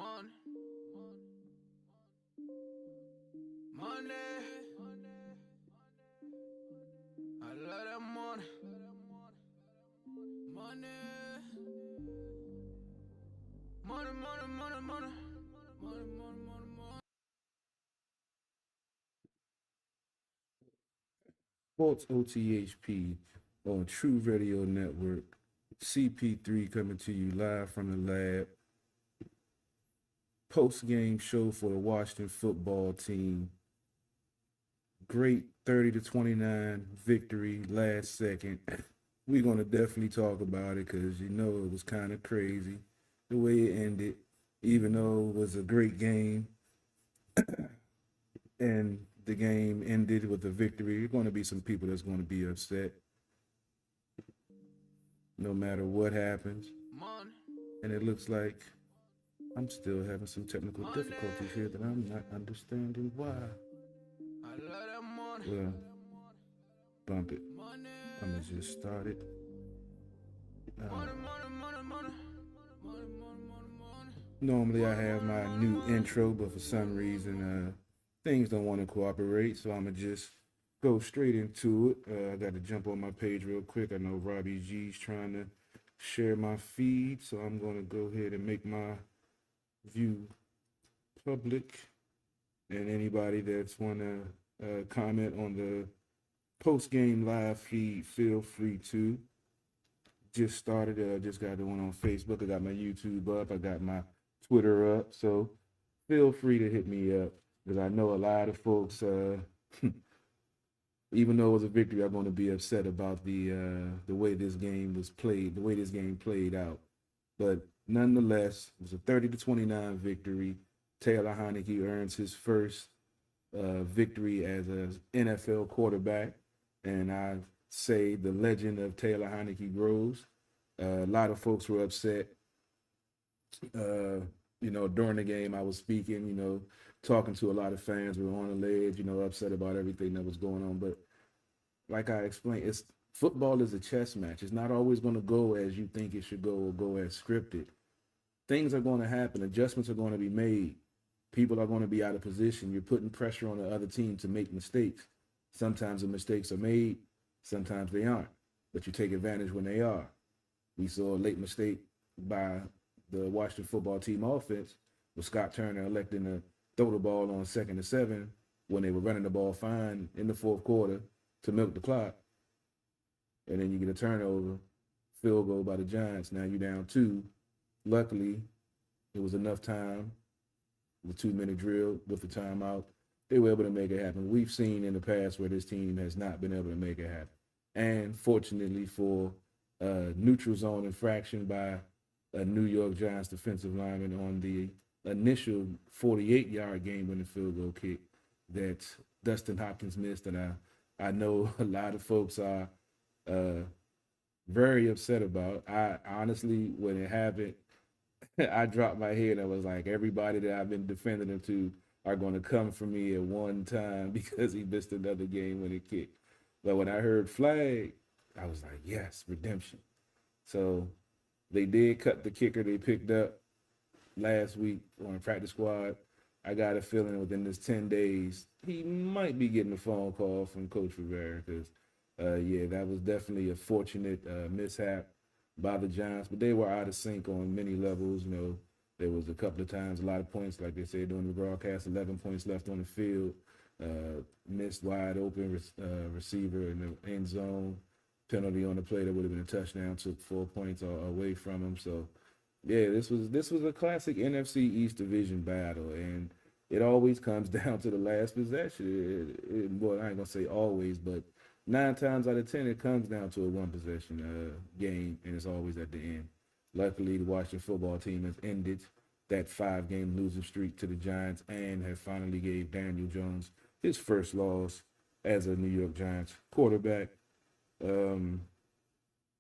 Money, money, I love that money, money, money, money, money, money, money, money, money. Sports OTHP on True Radio Network. CP3 coming to you live from the lab. Post game show for the Washington football team. Great 30-29 victory last second. We're going to definitely talk about it because it was kind of crazy the way it ended, even though it was a great game and the game ended with a victory. There's going to be some people that's going to be upset no matter what happens. And it looks like I'm still having some technical difficulties here that I'm not understanding why. Well, bump it. I'm gonna just start it. Normally I have my new intro, but for some reason things don't want to cooperate, so I'm gonna just go straight into it. I got to jump on my page real quick. I know Robbie G's trying to share my feed, so I'm gonna go ahead and make my view public. And anybody that's want to comment on the post game live feed, feel free to. Just started. Just got the one on Facebook. I got my YouTube up. I got my Twitter up. So feel free to hit me up because I know a lot of folks. Even though it was a victory, I'm going to be upset about the way this game was played, the way this game played out. But nonetheless, it was a 30-29 victory. Taylor Heinicke earns his first victory as an NFL quarterback, and I say the legend of Taylor Heinicke grows. A lot of folks were upset. During the game, I was speaking. Talking to a lot of fans. We were on the ledge. Upset about everything that was going on. But like I explained, it's football is a chess match. It's not always going to go as you think it should go or go as scripted. Things are going to happen. Adjustments are going to be made. People are going to be out of position. You're putting pressure on the other team to make mistakes. Sometimes the mistakes are made, sometimes they aren't, but you take advantage when they are. We saw a late mistake by the Washington football team offense with Scott Turner electing to throw the ball on 2nd and 7 when they were running the ball fine in the fourth quarter to milk the clock. And then you get a turnover, field goal by the Giants. Now you're down 2. Luckily, it was enough time, the 2-minute drill with the timeout. They were able to make it happen. We've seen in the past where this team has not been able to make it happen. And fortunately for a neutral zone infraction by a New York Giants defensive lineman on the initial 48-yard game-winning field goal kick that Dustin Hopkins missed. And I know a lot of folks are very upset about. I honestly, when it happened, I dropped my head. I was like, everybody that I've been defending him to are going to come for me at one time because he missed another game-winning kick. But when I heard flag, I was like, yes, redemption. So they did cut the kicker they picked up last week on the practice squad. I got a feeling within this 10 days, he might be getting a phone call from Coach Rivera because, that was definitely a fortunate mishap by the Giants, but they were out of sync on many levels. There was a couple of times, a lot of points, like they said during the broadcast, 11 points left on the field, missed wide open receiver in the end zone, penalty on the play that would have been a touchdown, took 4 points away from him. So, yeah, this was a classic NFC East division battle, and it always comes down to the last possession. Well, I ain't gonna say always, but 9 times out of 10, it comes down to a one possession game, and it's always at the end. Luckily, the Washington football team has ended that 5-game losing streak to the Giants and have finally gave Daniel Jones his first loss as a New York Giants quarterback.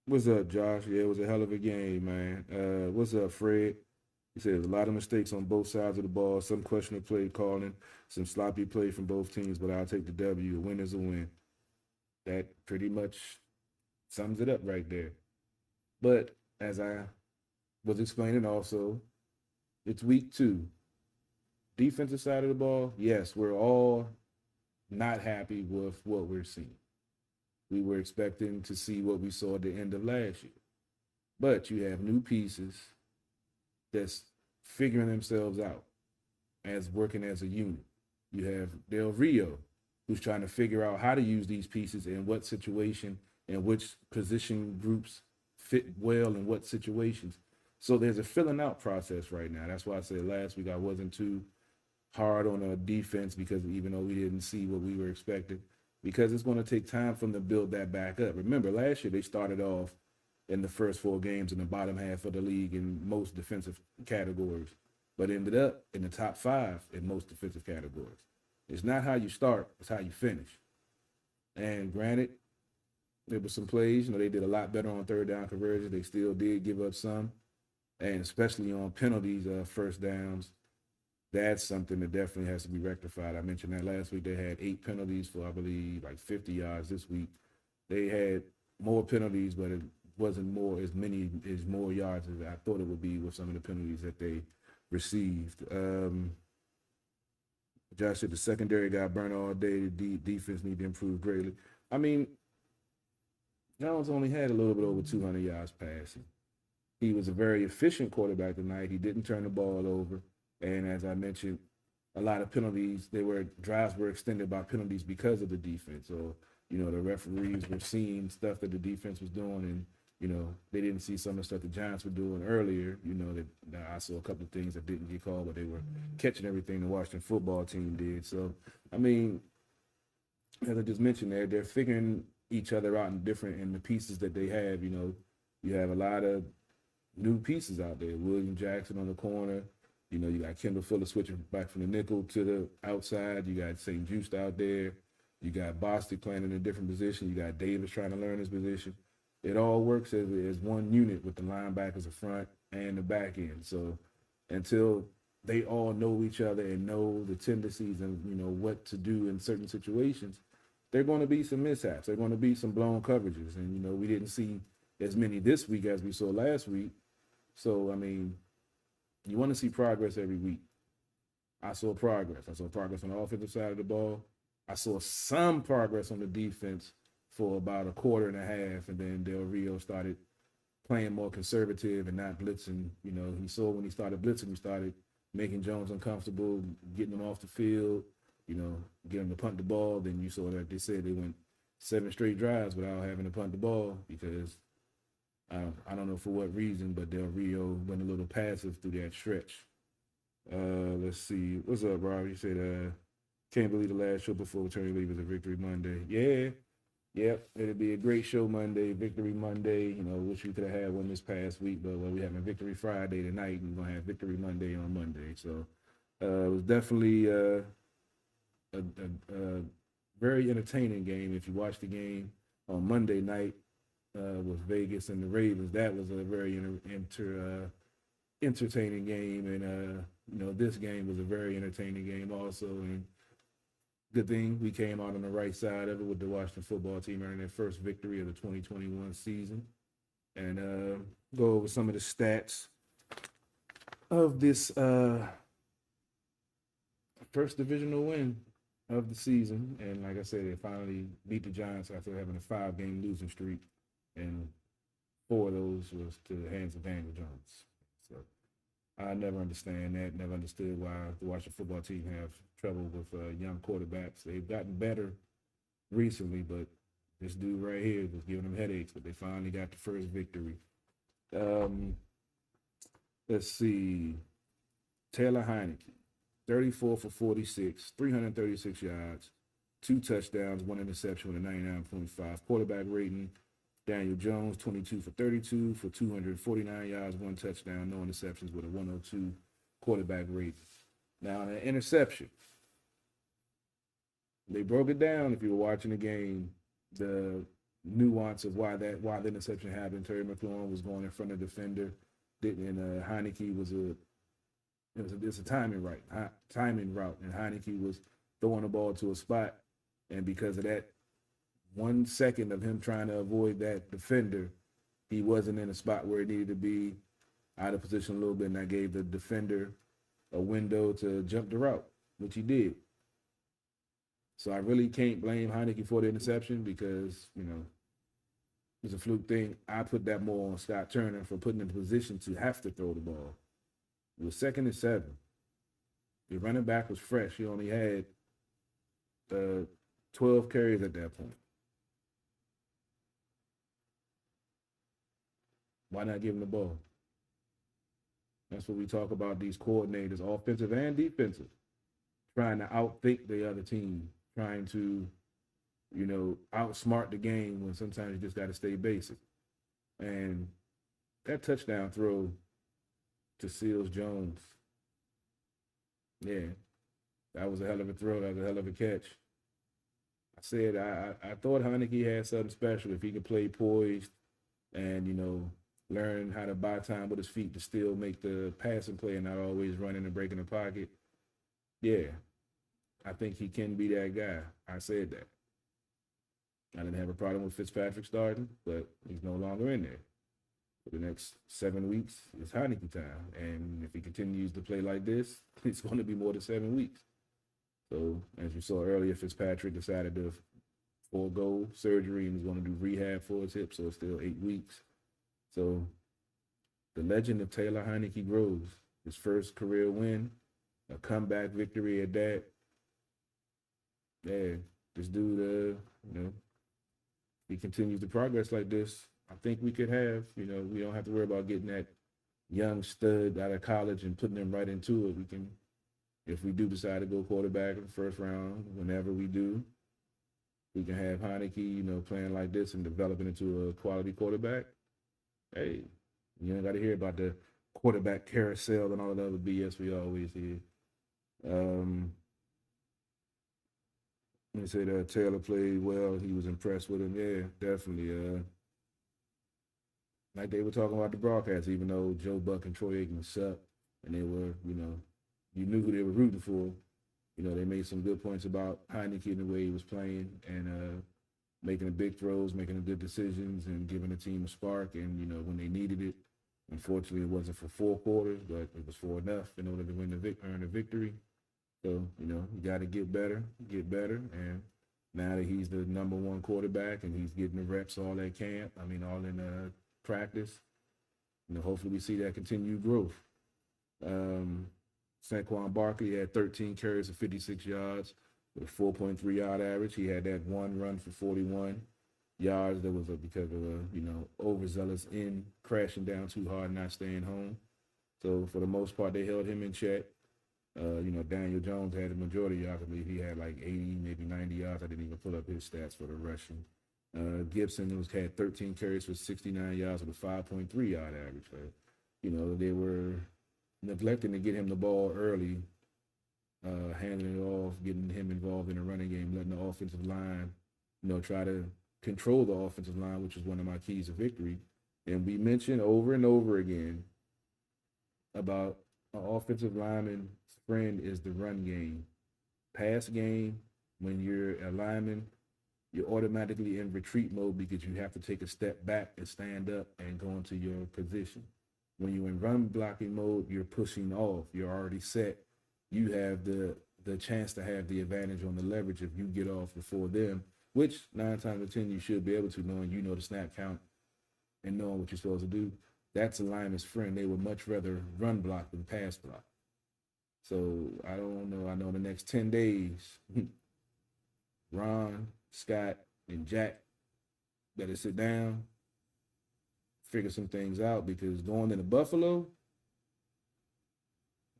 What's up, Josh? Yeah, it was a hell of a game, man. What's up, Fred? He says a lot of mistakes on both sides of the ball, some questionable play calling, some sloppy play from both teams, but I'll take the W. A win is a win. That pretty much sums it up right there. But as I was explaining also, It's week 2. Defensive side of the ball, yes, we're all not happy with what we're seeing. We were expecting to see what we saw at the end of last year. But you have new pieces that's figuring themselves out as working as a unit. You have Del Rio, who's trying to figure out how to use these pieces in what situation and which position groups fit well in what situations. So there's a filling out process right now. That's why I said last week I wasn't too hard on a defense, because even though we didn't see what we were expecting, because it's going to take time for them to build that back up. Remember, last year they started off in the first 4 games in the bottom half of the league in most defensive categories, but ended up in the top 5 in most defensive categories. It's not how you start, it's how you finish. And granted, there were some plays, they did a lot better on third down conversions. They still did give up some, and especially on penalties, first downs. That's something that definitely has to be rectified. I mentioned that last week. They had 8 penalties for, I believe, like 50 yards this week. They had more penalties, but it wasn't as more yards as I thought it would be with some of the penalties that they received. Josh said the secondary got burnt all day. The defense need to improve greatly. I mean, Jones only had a little bit over 200 yards passing. He was a very efficient quarterback tonight. He didn't turn the ball over. And as I mentioned, a lot of penalties, drives were extended by penalties because of the defense. Or, the referees were seeing stuff that the defense was doing, and, they didn't see some of the stuff the Giants were doing earlier. That I saw a couple of things that didn't get called, but they were catching everything the Washington football team did. So, I mean, as I just mentioned they're figuring each other out in the pieces that they have. You have a lot of new pieces out there. William Jackson on the corner. You got Kendall Fuller switching back from the nickel to the outside. You got St. Just out there. You got Bostic playing in a different position. You got Davis trying to learn his position. It all works as one unit with the linebackers up front and the back end. So until they all know each other and know the tendencies and, what to do in certain situations, there are going to be some mishaps. There are going to be some blown coverages. And, we didn't see as many this week as we saw last week. So, I mean, you want to see progress every week. I saw progress. I saw progress on the offensive side of the ball. I saw some progress on the defense for about a quarter and a half, and then Del Rio started playing more conservative and not blitzing. He saw when he started blitzing, he started making Jones uncomfortable, getting him off the field, getting him to punt the ball. Then you saw that they said they went 7 straight drives without having to punt the ball because I don't know for what reason, but Del Rio went a little passive through that stretch. Let's see. What's up, Rob? You said, can't believe the last show before maternity leave is a Victory Monday. Yeah. Yep. It'll be a great show Monday, Victory Monday. Wish we could have had one this past week, but we're having Victory Friday tonight, and we're going to have Victory Monday on Monday. So it was definitely a very entertaining game. If you watch the game on Monday night, with Vegas and the Ravens, that was a very entertaining game, and this game was a very entertaining game also. And good thing we came out on the right side of it with the Washington football team earning their first victory of the 2021 season. And go over some of the stats of this first divisional win of the season. And like I said, they finally beat the Giants after having a 5-game losing streak. And 4 of those was to the hands of Daniel Jones. So I never understand that. Never understood why the Washington football team have trouble with young quarterbacks. They've gotten better recently, but this dude right here was giving them headaches. But they finally got the first victory. Let's see. Taylor Heinicke, 34 for 46, 336 yards, 2 touchdowns, 1 interception with a 99.5 quarterback rating. Daniel Jones, 22 for 32 for 249 yards, 1 touchdown, no interceptions with a 102 quarterback rating. Now, an interception. They broke it down if you were watching the game, the nuance of why the interception happened. Terry McLaurin was going in front of the defender, and Heinicke was a timing route, and Heinicke was throwing the ball to a spot, and because of that 1 second of him trying to avoid that defender, he wasn't in a spot where he needed to be. out of position a little bit, and that gave the defender a window to jump the route, which he did. So I really can't blame Heinicke for the interception because, it's a fluke thing. I put that more on Scott Turner for putting in position to have to throw the ball. It was 2nd and 7. The running back was fresh. He only had 12 carries at that point. Why not give him the ball? That's what we talk about, these coordinators, offensive and defensive, trying to outthink the other team, trying to, outsmart the game when sometimes you just got to stay basic. And that touchdown throw to Seals Jones, yeah, that was a hell of a throw. That was a hell of a catch. I said I thought Heinicke had something special if he could play poised and, learn how to buy time with his feet to still make the passing play and not always running and breaking the pocket. Yeah, I think he can be that guy. I said that. I didn't have a problem with Fitzpatrick starting, but he's no longer in there. For the next 7 weeks, it's Heinicke time. And if he continues to play like this, it's going to be more than 7 weeks. So, as you saw earlier, Fitzpatrick decided to forego surgery and is going to do rehab for his hip, so it's still 8 weeks. So, the legend of Taylor Heinicke grows. His first career win, a comeback victory at that. Yeah, this dude, he continues to progress like this. I think we could have, we don't have to worry about getting that young stud out of college and putting them right into it. We can, if we do decide to go quarterback in the first round, whenever we do, we can have Heinicke, playing like this and developing into a quality quarterback. Hey, you ain't got to hear about the quarterback carousel and all of the other BS we always hear. They said Taylor played well. He was impressed with him. Yeah, definitely. Like they were talking about the broadcast, even though Joe Buck and Troy Aikman sucked, and they were, you knew who they were rooting for. They made some good points about Heinicke and the way he was playing and making the big throws, making the good decisions, and giving the team a spark. And, when they needed it, unfortunately, it wasn't for 4 quarters, but it was for enough in order to earn the victory. So, you got to get better. And now that he's the number 1 quarterback and he's getting the reps all at camp, all in practice, hopefully we see that continued growth. Saquon Barkley had 13 carries for 56 yards with a 4.3 yard average. He had that one run for 41 yards. That was because of a, overzealous end, crashing down too hard, not staying home. So for the most part, they held him in check. Daniel Jones had the majority yards. I believe he had like 80, maybe 90 yards. I didn't even pull up his stats for the rushing. Gibson had 13 carries for 69 yards with a 5.3 yard average. They were neglecting to get him the ball early, handing it off, getting him involved in the running game, letting the offensive line, try to control the offensive line, which is one of my keys to victory. And we mentioned over and over again about an offensive lineman's friend is the run game. Pass game, when you're a lineman, you're automatically in retreat mode because you have to take a step back and stand up and go into your position. When you're in run blocking mode, you're pushing off. You're already set. You have the chance to have the advantage on the leverage if you get off before them, which 9 times out of 10 you should be able to, knowing the snap count and knowing what you're supposed to do. That's a lineman's friend. They would much rather run block than pass block. So I don't know. I know in the next 10 days, Ron, Scott, and Jack better sit down, figure some things out, because going into Buffalo,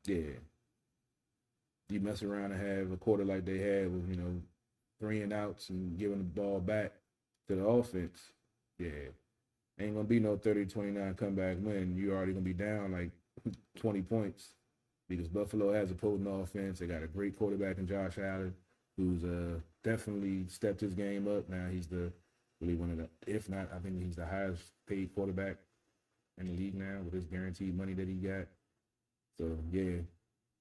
yeah, you mess around and have a quarter like they had with, 3 and outs and giving the ball back to the offense. Yeah, ain't going to be no 30-29 comeback win. You're already going to be down like 20 points because Buffalo has a potent offense. They got a great quarterback in Josh Allen, who's definitely stepped his game up. Now he's really one of the, if not, I think he's the highest paid quarterback in the league now with his guaranteed money that he got. So, yeah,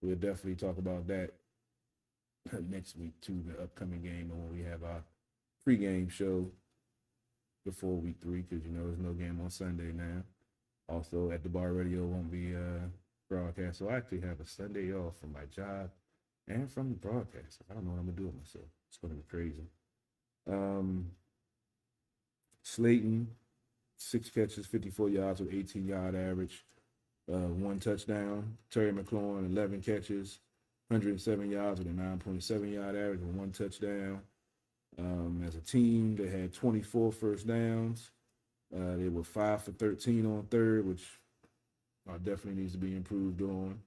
we'll definitely talk about that next week, too, the upcoming game, and when we have our pregame show before week 3, because, there's no game on Sunday now. Also, at the bar radio won't be broadcast. So I actually have a Sunday off from my job and from the broadcast. I don't know what I'm gonna do with myself. It's gonna be crazy. Um, Slayton, 6 catches, 54 yards with 18-yard average, 1 touchdown. Terry McLaurin, 11 catches, 107 yards with a 9.7-yard average and 1 touchdown. As a team, they had 24 first downs. They were 5 for 13 on third, which definitely needs to be improved on.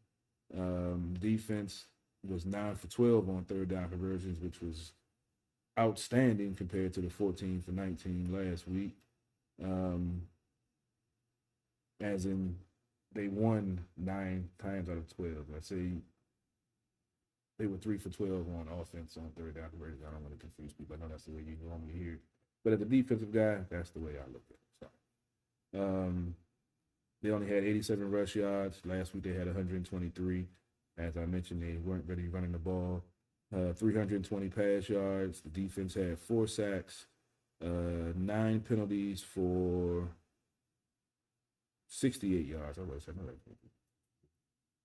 Defense was 9 for 12 on third down conversions, which was outstanding compared to the 14 for 19 last week. As in, they won 9 times out of 12. I say they were 3 for 12 on offense on third down conversions. I don't want to confuse people. I know that's the way you normally hear it. But as a defensive guy, that's the way I look at it. So, they only had 87 rush yards. Last week they had 123. As I mentioned, they weren't really running the ball. 320 pass yards. The defense had 4 sacks, 9 penalties for 68 yards. I was saying that.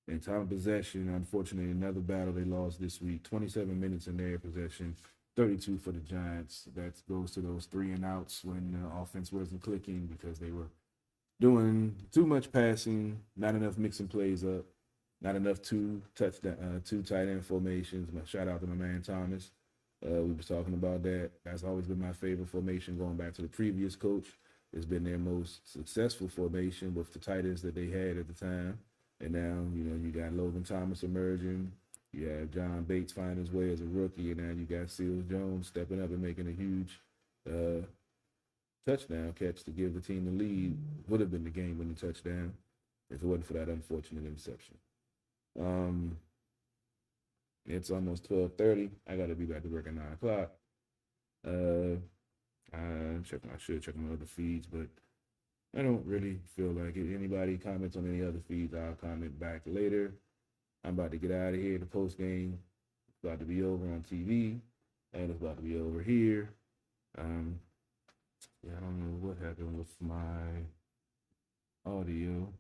And time of possession, unfortunately, another battle they lost this week. 27 minutes in their possession, 32 for the Giants. That goes to those 3 and outs when the offense wasn't clicking because they were doing too much passing, not enough mixing plays up, not enough two tight end formations. Shout out to my man Thomas. We were talking about that. That's always been my favorite formation going back to the previous coach. It's been their most successful formation with the tight ends that they had at the time. And now, you got Logan Thomas emerging. You have John Bates finding his way as a rookie. And now you got Seals Jones stepping up and making a huge touchdown catch to give the team the lead. Would have been the game-winning touchdown if it wasn't for that unfortunate interception. It's almost 12:30. I got to be back to work at 9 o'clock. I should check my other feeds, but I don't really feel like it. Anybody comments on any other feeds, I'll comment back later. I'm about to get out of here. The post game is about to be over on TV, and it's about to be over here. I don't know what happened with my audio.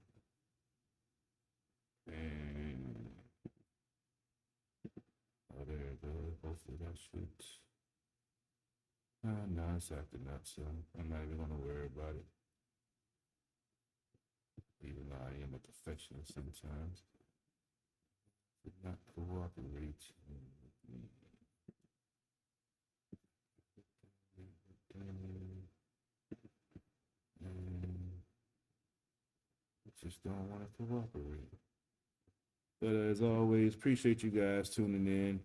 And there it goes. Hopefully that should. No, it's acting up, so I'm not even gonna worry about it. Even though I am a perfectionist sometimes. Did not cooperate. Just don't want to cooperate. But as always, appreciate you guys tuning in.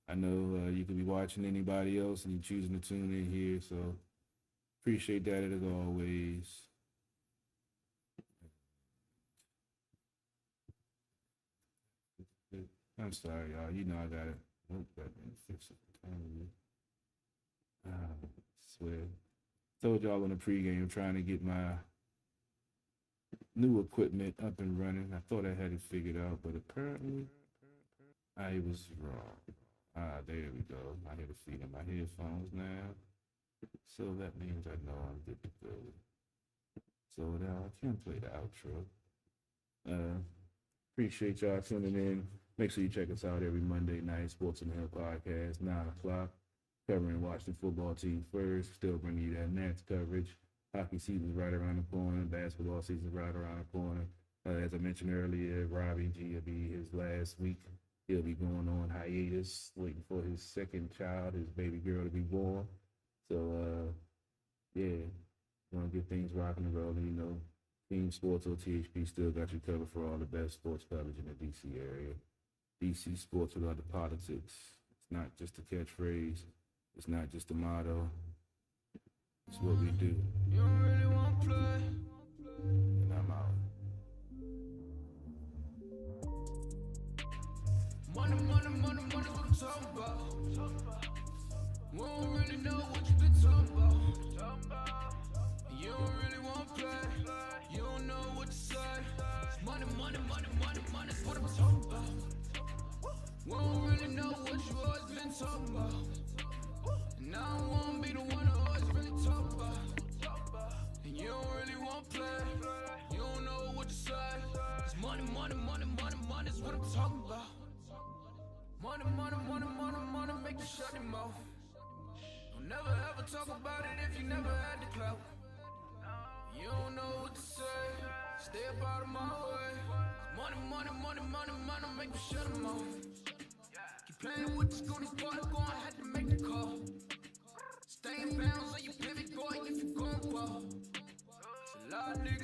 I know you could be watching anybody else and you're choosing to tune in here, so appreciate that as always. I'm sorry, y'all. I got it. Nope, that didn't fix it. I swear. Told y'all on the pregame, trying to get my new equipment up and running. I thought I had it figured out, but apparently I was wrong. There we go. I hear the feed in my headphones now. So that means I know I'm good to go. So now I can play the outro. Appreciate y'all tuning in. Make sure you check us out every Monday night, Sports and Health Podcast, 9 o'clock. Covering Washington football team first. Still bringing you that Nats coverage. Hockey season's right around the corner. Basketball season's right around the corner. As I mentioned earlier, Robbie G will be his last week. He'll be going on hiatus, waiting for his second child, his baby girl, to be born. So, yeah, gonna get things rocking and rolling. Team Sports or THP still got you covered for all the best sports coverage in the DC area. DC Sports without the politics. It's not just a catchphrase. It's not just a motto. It's what we do. You don't really want to play. And I'm out. Money, what I'm talking about. We don't really know what you been talking about. You don't really want to play. You don't know what to say. It's money, what I'm talking about. We don't really know what you always been talking about. And I don't want to be the one who always really talk about. And you don't really want to play. You don't know Money, money, money, money, money, make you shut your mouth. Don't never ever talk about it if you never had the clout. You don't know what to say, stay up out of my way. Money, money, money, money, money, make you shut your mouth. Keep playing with this goony boy, gonna have to make the call. Stay in bounds on your pivot, boy, if you gon' ball. A lot of niggas